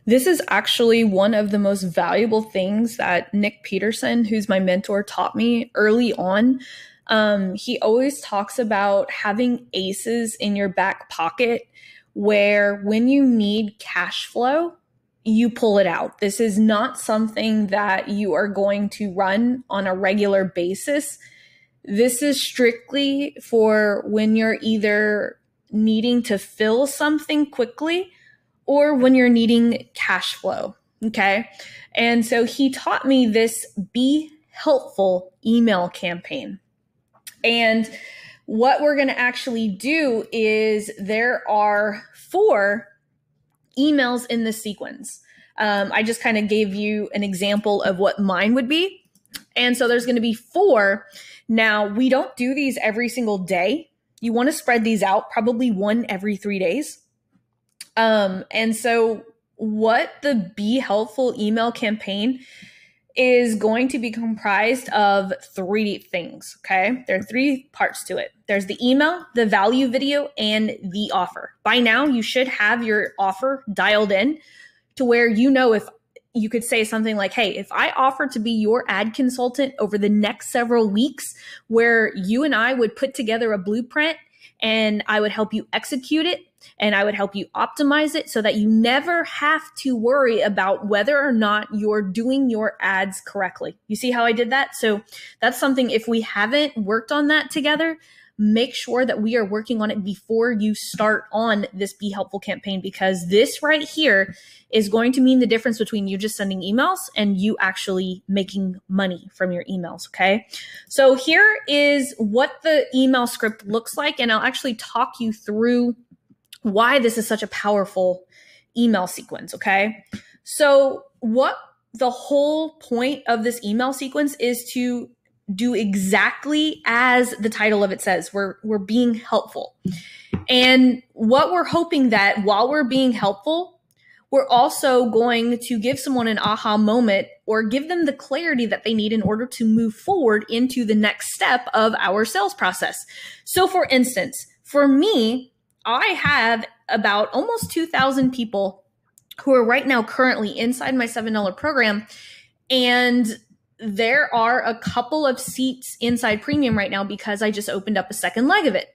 This is actually one of the most valuable things that Nick Peterson, who's my mentor, taught me early on. He always talks about having aces in your back pocket where when you need cash flow, you pull it out. This is not something that you are going to run on a regular basis. This is strictly for when you're either needing to fill something quickly or when you're needing cash flow. Okay. And so he taught me this Be Helpful email campaign. And what we're going to actually do is there are 4 emails in the sequence. I just kind of gave you an example of what mine would be. And so there's going to be 4. Now, we don't do these every single day. You want to spread these out, probably 1 every 3 days. And so what the Be Helpful email campaign is going to be comprised of 3 things, okay? There are 3 parts to it. There's the email, the value video, and the offer. By now, you should have your offer dialed in to where you know if you could say something like, hey, if I offer to be your ad consultant over the next several weeks, where you and I would put together a blueprint and I would help you execute it, and I would help you optimize it so that you never have to worry about whether or not you're doing your ads correctly. You see how I did that? So that's something, if we haven't worked on that together, make sure that we are working on it before you start on this Be Helpful campaign, because this right here is going to mean the difference between you just sending emails and you actually making money from your emails, okay? So here is what the email script looks like, and I'll actually talk you through why this is such a powerful email sequence, okay? So what the whole point of this email sequence is to do exactly as the title of it says. We're being helpful. And what we're hoping that while we're being helpful, we're also going to give someone an aha moment or give them the clarity that they need in order to move forward into the next step of our sales process. So for instance, for me, I have about almost 2,000 people who are right now currently inside my $7 program. And there are a couple of seats inside premium right now because I just opened up a second leg of it.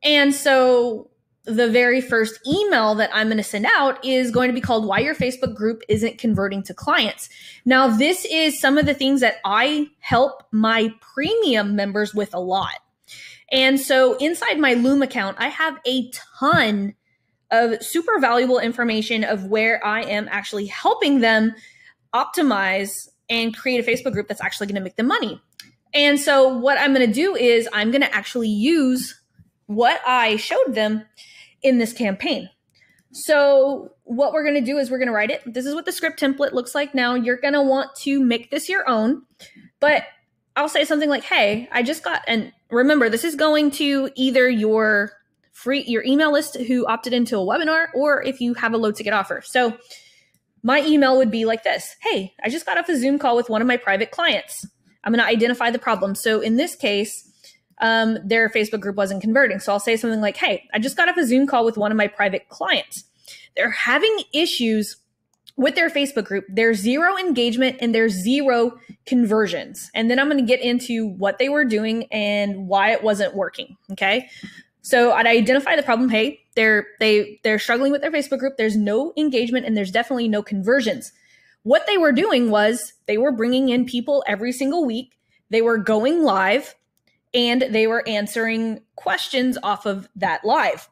And so the very first email that I'm going to send out is going to be called Why Your Facebook Group Isn't Converting to Clients. Now, this is some of the things that I help my premium members with a lot. And so inside my Loom account, I have a ton of super valuable information of where I am actually helping them optimize and create a Facebook group that's actually going to make them money. And so what I'm going to do is I'm going to actually use what I showed them in this campaign. So what we're going to do is we're going to write it. This is what the script template looks like. Now you're going to want to make this your own, but I'll say something like, hey, I just got, and remember, this is going to either your email list who opted into a webinar, or if you have a low ticket offer. So my email would be like this. Hey, I just got off a Zoom call with one of my private clients. I'm going to identify the problem. So in this case, their Facebook group wasn't converting. So I'll say something like, hey, I just got off a Zoom call with one of my private clients. They're having issues with their Facebook group. There's 0 engagement and there's 0 conversions. And then I'm going to get into what they were doing and why it wasn't working. Okay. So I'd identify the problem. Hey, they're struggling with their Facebook group. There's no engagement and there's definitely no conversions. What they were doing was they were bringing in people every single week. They were going live and they were answering questions off of that live.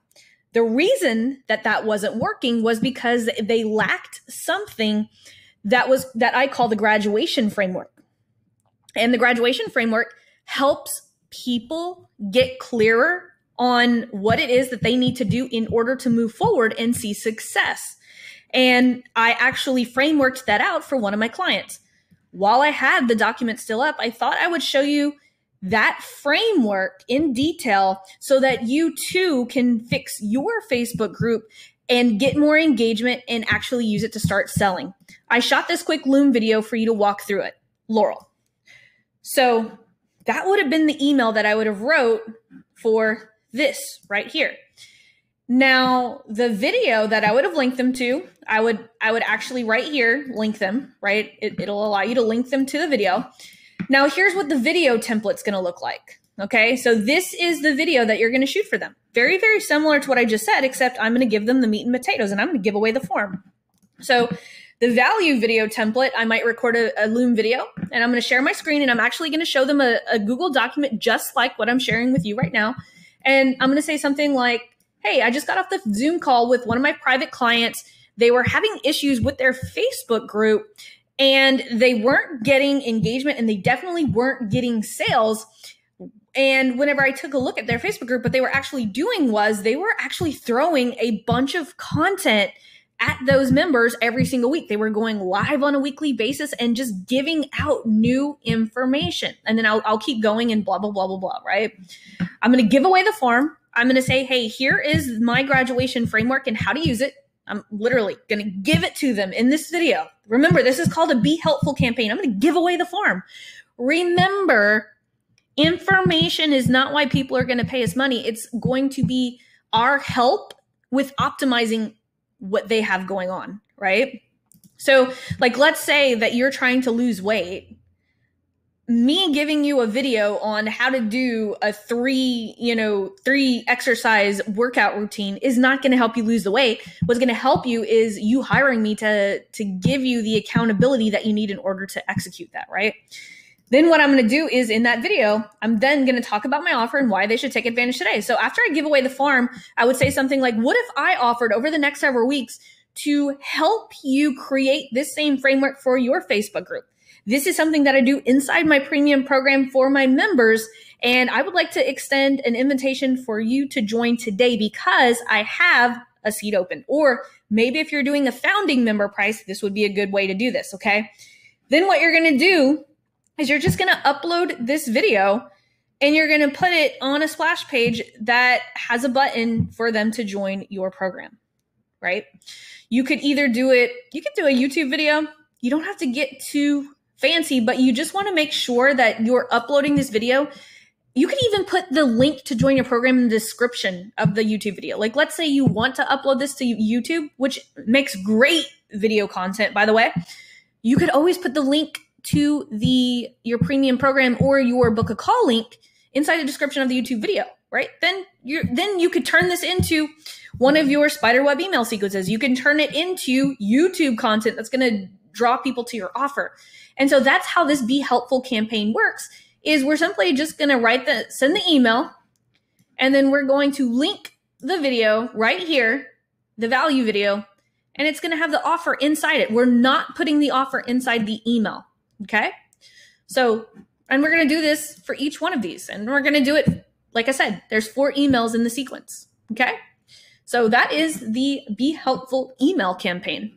The reason that that wasn't working was because they lacked something that I call the graduation framework. And the graduation framework helps people get clearer on what it is that they need to do in order to move forward and see success. And I actually frameworked that out for one of my clients. While I had the document still up, I thought I would show you that framework in detail so that you too can fix your Facebook group and get more engagement and actually use it to start selling. I shot this quick Loom video for you to walk through it. Laurel. So that would have been the email that I would have wrote for this right here. Now, the video that I would have linked them to, I would actually right here link them, right? It'll allow you to link them to the video. Now, here's what the video template's going to look like. Okay, so this is the video that you're going to shoot for them. Very, very similar to what I just said, except I'm going to give them the meat and potatoes, and I'm going to give away the form. So the value video template, I might record a Loom video, and I'm going to share my screen, and I'm actually going to show them a Google document just like what I'm sharing with you right now. And I'm going to say something like, hey, I just got off the Zoom call with one of my private clients. They were having issues with their Facebook group, and they weren't getting engagement, and they definitely weren't getting sales. And whenever I took a look at their Facebook group, what they were actually doing was they were actually throwing a bunch of content at those members every single week. They were going live on a weekly basis and just giving out new information. And then I'll keep going and blah, blah, blah, blah, blah, right? I'm going to give away the form. I'm going to say, hey, here is my graduation framework and how to use it. I'm literally going to give it to them in this video. Remember, this is called a Be Helpful campaign. I'm going to give away the form. Remember, information is not why people are going to pay us money. It's going to be our help with optimizing what they have going on, right? So like, let's say that you're trying to lose weight. Me giving you a video on how to do a three exercise workout routine is not going to help you lose the weight. What's going to help you is you hiring me to give you the accountability that you need in order to execute that, right? Then what I'm going to do is in that video, I'm then going to talk about my offer and why they should take advantage today. So after I give away the farm, I would say something like, what if I offered over the next several weeks to help you create this same framework for your Facebook group? This is something that I do inside my premium program for my members. And I would like to extend an invitation for you to join today because I have a seat open. Or maybe if you're doing a founding member price, this would be a good way to do this, okay? Then what you're going to do is you're just going to upload this video and you're going to put it on a splash page that has a button for them to join your program, right? You could either do it, you could do a YouTube video. You don't have to get too fancy, but you just want to make sure that you're uploading this video. You can even put the link to join your program in the description of the YouTube video. Like, let's say you want to upload this to YouTube, which makes great video content, by the way. You could always put the link to your premium program or your book a call link inside the description of the YouTube video, right? Then you could turn this into one of your spiderweb email sequences. You can turn it into YouTube content that's going to draw people to your offer. And so that's how this Be Helpful campaign works, is we're simply just going to send the email, and then we're going to link the video right here, the value video, and it's going to have the offer inside it. We're not putting the offer inside the email. Okay. So, and we're going to do this for each one of these, and we're going to do it. Like I said, there's 4 emails in the sequence. Okay. So that is the Be Helpful email campaign.